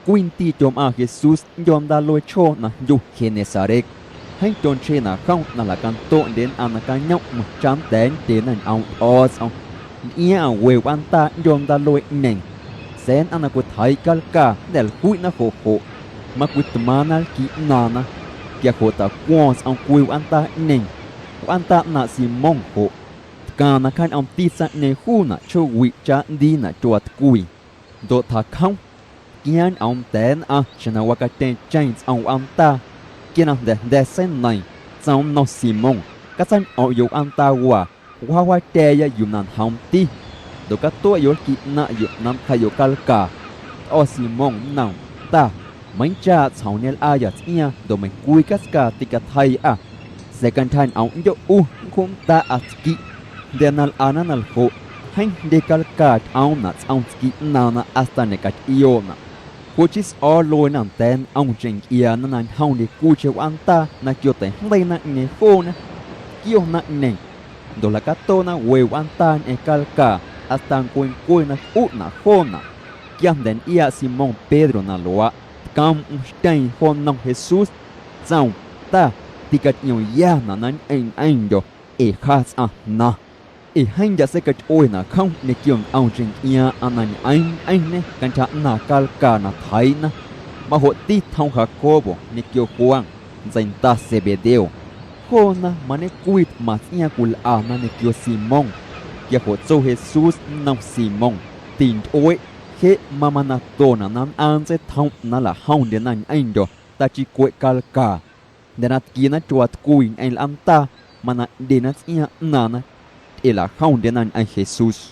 Quinti chom a Jesus yom da lôi cho na yu Genesaret hay tròn che na không na là can to đến an na can nhóc mà chán đến đến anh ông os ông ia a we wan ta yom da lôi neng sen an na ko thai kal ka del hui na ho ho ma ku tmana ki na na kia ko ta kwons ông quy an ta neng an ta na si mong ho ka na kan ông ti sa ne hu na cho wi cha di na chuat quy do tha không kian ông tên à chana wakate chains ông ta kian de sen nai trong no simon các san ở yêu ông ta wa te ya yunan hom ti do các to yo ki na yu nam khayo kalka o simon nào ta mấy cha chào nel ayat ia do mấy cui kaska tika thai à second time ông yo khum ta atki denal ananal ho hành de kalka ông na ski na asta ne kat iona which is all lôi nằm tên ông trình ia nó nằm hông để cu chiếu anh ta na kêu tên đây na nghe khô na kêu na nè đó là các tô na quê anh ta nè calca astan quên na út na khô na kiam đến ia Simon Pedro na loa cam stein hôn nông Jesus sao ta thì cái nhiều ya na anh yo khas à na hành giả sẽ cái ôi na không để kêu ông trình ia anh nè cảnh trạng na calca na thấy na mà hộ tí thông hạ cô bộ nè kêu khoang dành ta sẽ bề đều khô na mà nè quýt mà ia cùl à na nè kêu Simon kia hộ châu Jesus nông Simon tin ôi khi mà na tô na nan an sẽ thông na là hông đến anh rồi ta chỉ quậy calca để na kia na chuột quỳnh anh làm ta mà na để na ia na ela không đến anh Jesus